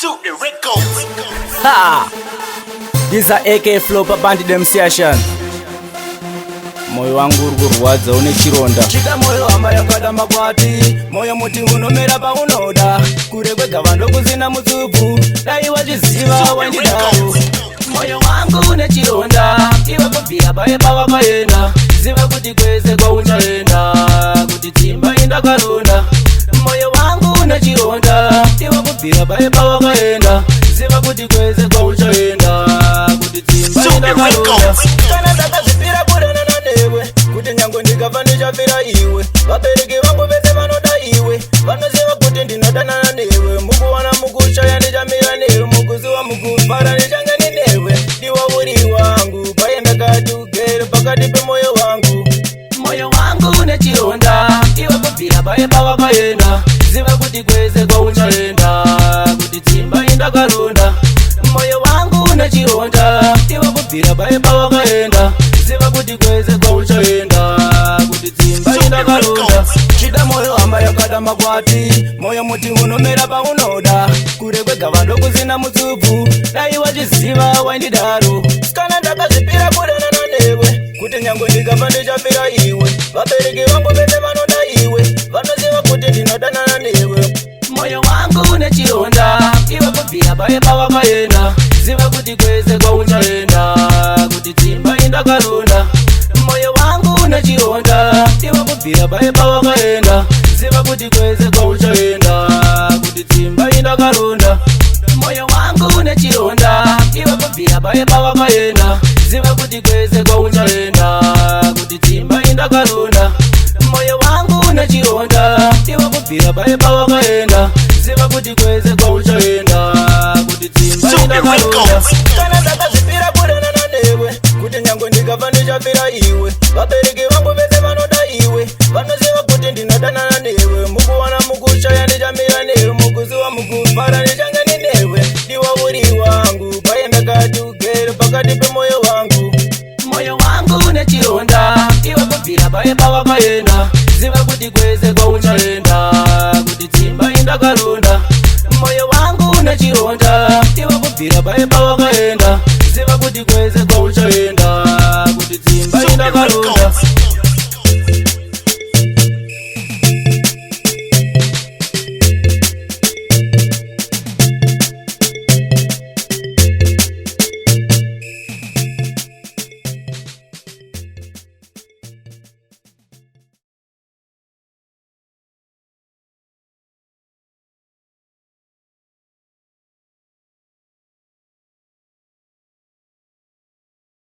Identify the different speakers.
Speaker 1: Suit the records.
Speaker 2: Ha! This is a AK Flow pa bandi dem session. Moyo wangu urwadza une chironda. Chika moyo ambaye kada makwati. Moyo muti unomera pa unoda. Kure kwega vandu kuzina mutsupu. Dai wachiziva wandidaro. Moyo wangu une chironda. Iwe kubia bae pawa kaenda. Ziva kuti kweze kwa uchaenda. Kuti timba inda karunda. Moyo wangu une chironda. Iwe kubia bae pawa kaenda. Ziva kuti kweze kwa uchaenda. Kuti timba inda karunda. Kana takazipira kurana na newe. Kuti nyango ndikavanisha fira iwe. Vabereki vangu vese vanoda iwe. Vanoziva kuti ndinodana na newe. Mukuwana mukushaya ndichamira newe. Mukuziwa mukufara ndichangani newe. Ndiwa uri wangu paenda kadugere pakati pemoyo wangu. Moyo wangu une chironda. Iwe kubvira paye pawakaenda. Ziva kuti kwese kwa uchaenda. Kuti timba inda karunda. Moyo wangu une chironda. Iwe kubvira paye pawakaenda. Ziva kuti kwese kwa uchaenda. Kuti timba inda karunda. Chida moyo ambaye kada makwati. Moyo muti unomera pa unoda. Kure kwega vandu kuzina mutsupu. Dai wachiziva wandidaro. Kana ndakazipira kurana na newe. Kuti nyango ndikava ndichafira iwe. Vabereki vangu vese vanoda iwe. Vanoziva kuti ndinodana na newe. Moyo wangu une chironda. Iwe kubvira paye pawakaenda. Ziva kuti kwese kwa uchaenda. Kuti timba inda karunda. Moyo wangu une chironda. Iwe kubvira paye pawakaenda. Ziva kuti kwese kwa uchaenda. Kuti timba inda karunda. Moyo wangu une chironda. Iwe kubvira paye pawakaenda. Ziva kuti kwese kwa uchaenda. Kuti timba inda karunda. Moyo wangu une chironda. Iwe kubvira paye pawakaenda. Ziva kuti kwese kwa uchaenda. Kuti timba inda karunda. Kana takazipira kurana na newe. Kuti nyango ndikava ndichafira iwe. Vabereki vangu vese vanoda iwe. Vanoziva kuti ndinodana na newe. Mukuwana mukushaya ndichamira newe. Mukuziwa mukufara ndichangani newe. Ndiwa uri wangu paenda kadugere pakati pemoyo wangu. Moyo wangu une chironda. Iwe kubvira paye pawakaenda. Ziva kuti kwese kwa uchaenda. Kuti timba inda karunda. Moyo wangu une chironda. Iwe kubvira paye pawakaenda.